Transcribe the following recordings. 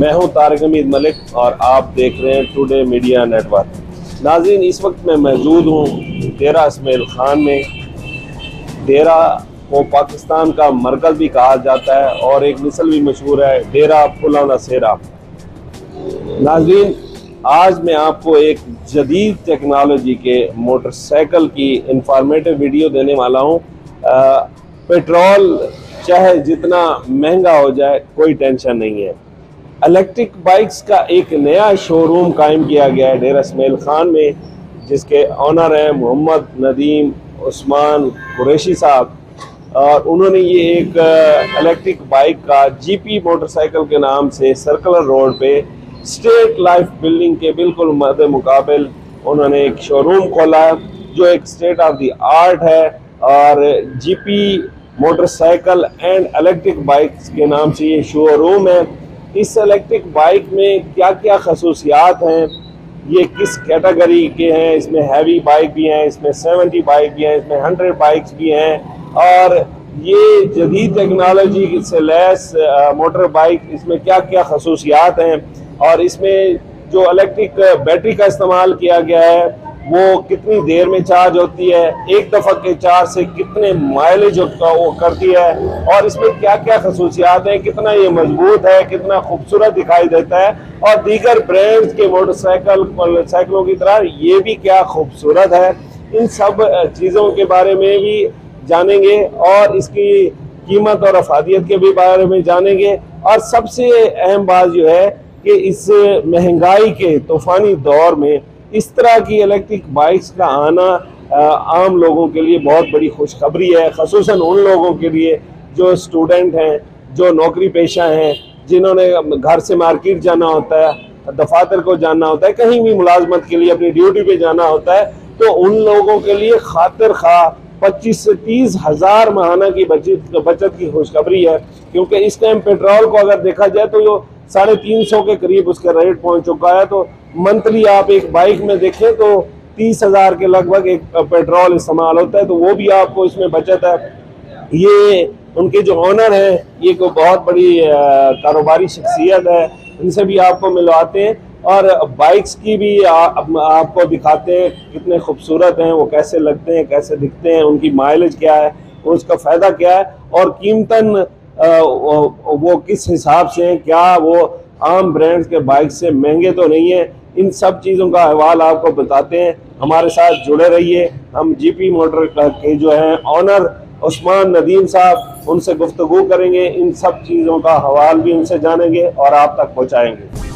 मैं हूं तारिक हमीद मलिक और आप देख रहे हैं टुडे मीडिया नेटवर्क। नाज़रीन, इस वक्त मैं मौजूद हूं डेरा इसमाइल खान में। डेरा को पाकिस्तान का मरकज़ भी कहा जाता है और एक मिसल भी मशहूर है, डेरा पुलाना सेरा। नाज़रीन, आज मैं आपको एक जदीद टेक्नोलॉजी के मोटरसाइकिल की इंफॉर्मेटिव वीडियो देने वाला हूं। पेट्रोल चाहे जितना महंगा हो जाए कोई टेंशन नहीं है। इलेक्ट्रिक बाइक्स का एक नया शोरूम कायम किया गया है डेरा इसमाइल खान में, जिसके ऑनर हैं मोहम्मद नदीम उस्मान कुरैशी साहब। और उन्होंने ये एक इलेक्ट्रिक बाइक का जीपी मोटरसाइकिल के नाम से सर्कुलर रोड पे स्टेट लाइफ बिल्डिंग के बिल्कुल मद्दे मुकाबिल उन्होंने एक शोरूम खोला है, जो एक स्टेट ऑफ द आर्ट है। और GP motorcycle and electric bikes के नाम से ये शोरूम है। इस इलेक्ट्रिक बाइक में क्या क्या खसूसियात हैं, ये किस कैटेगरी के हैं, इसमें हैवी बाइक भी हैं, इसमें 70 बाइक भी हैं, इसमें 100 बाइक्स भी हैं। और ये जदीद टेक्नोलॉजी से लैस मोटर बाइक, इसमें क्या क्या खसूसियात हैं और इसमें जो इलेक्ट्रिक बैटरी का इस्तेमाल किया गया है वो कितनी देर में चार्ज होती है, एक दफ़ा के चार्ज से कितने माइलेज वो करती है, और इसमें क्या क्या खसूसियात हैं, कितना ये मजबूत है, कितना खूबसूरत दिखाई देता है, और दीगर ब्रांड्स के मोटरसाइकिलों की तरह ये भी क्या खूबसूरत है। इन सब चीज़ों के बारे में भी जानेंगे और इसकी कीमत और अफादियत के भी बारे में जानेंगे। और सबसे अहम बात जो है कि इस महंगाई के तूफ़ानी दौर में इस तरह की इलेक्ट्रिक बाइक्स का आना आम लोगों के लिए बहुत बड़ी खुशखबरी है, ख़ुसूसन उन लोगों के लिए जो स्टूडेंट हैं, जो नौकरी पेशा हैं, जिन्होंने घर से मार्केट जाना होता है, दफातर को जाना होता है, कहीं भी मुलाजमत के लिए अपनी ड्यूटी पे जाना होता है, तो उन लोगों के लिए खातिर खा 25 से 30 हज़ार माहाना की बचत की खुशखबरी है। क्योंकि इस टाइम पेट्रोल को अगर देखा जाए तो जो 350 के करीब उसका रेट पहुंच चुका है। तो मंथली आप एक बाइक में देखें तो 30,000 के लगभग एक पेट्रोल इस्तेमाल होता है, तो वो भी आपको इसमें बचत है। ये उनके जो ऑनर हैं, ये को बहुत बड़ी कारोबारी शख्सियत है, इनसे भी आपको मिलवाते हैं और बाइक्स की भी आपको दिखाते हैं कितने खूबसूरत हैं, वो कैसे लगते हैं, कैसे दिखते हैं, उनकी माइलेज क्या है, उसका फ़ायदा क्या है, और कीमतन वो किस हिसाब से हैं, क्या वो आम ब्रांड्स के बाइक से महंगे तो नहीं है। इन सब चीज़ों का अहवाल आपको बताते हैं। हमारे साथ जुड़े रहिए। हम जीपी मोटर के जो हैं ऑनर उस्मान नदीम साहब, उनसे गुफ्तगू करेंगे, इन सब चीज़ों का हवाल भी उनसे जानेंगे और आप तक पहुँचाएँगे।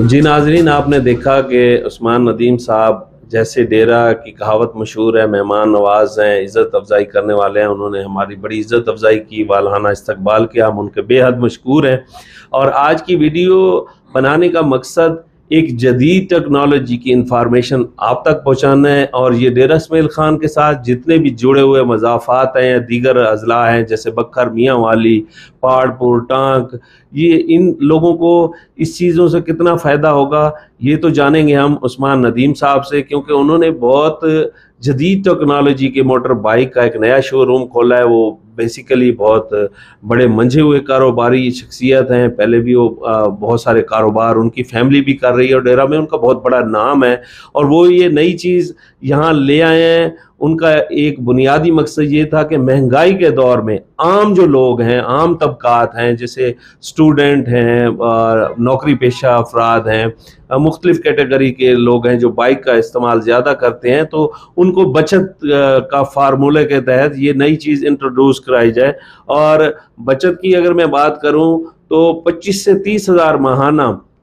जी नाजरीन, आपने देखा कि उस्मान नदीम साहब, जैसे डेरा की कहावत मशहूर है, मेहमान नवाज हैं, इज़्ज़त अफजाई करने वाले हैं, उन्होंने हमारी बड़ी इज़्ज़त अफजाई की, वालहाना इस्तकबाल किया, हम उनके बेहद मशकूर हैं। और आज की वीडियो बनाने का मकसद एक जदीद टेक्नोलॉजी की इंफॉर्मेशन आप तक पहुँचाना है। और ये डेरा इसमाइल खान के साथ जितने भी जुड़े हुए मज़ाफ़ात हैं या दीगर अज़ला हैं, जैसे बखर, मियाँ वाली, पहाड़पुर, टांक, ये इन लोगों को इस चीज़ों से कितना फ़ायदा होगा ये तो जानेंगे हम उस्मान नदीम साहब से, क्योंकि उन्होंने बहुत जदीद टेक्नोलॉजी के मोटर बाइक का एक नया शोरूम खोला है। वो बेसिकली बहुत बड़े मंझे हुए कारोबारी शख्सियत हैं, पहले भी वो बहुत सारे कारोबार उनकी फैमिली भी कर रही है और डेरा में उनका बहुत बड़ा नाम है, और वो ये नई चीज़ यहाँ ले आए हैं। उनका एक बुनियादी मकसद ये था कि महंगाई के दौर में आम जो लोग हैं, आम तबकात हैं, जैसे स्टूडेंट हैं, नौकरी पेशा अफराद हैं, मुख्तलिफ कैटेगरी के लोग हैं जो बाइक का इस्तेमाल ज़्यादा करते हैं, तो उनको बचत का फार्मूले के तहत ये नई चीज़ इंट्रोड्यूस कराई जाए। और बचत की अगर मैं बात करूं तो 25 से 30 हज़ार माहाना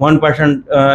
1%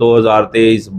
2023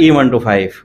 E125۔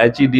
HED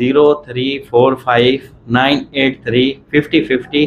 03459835050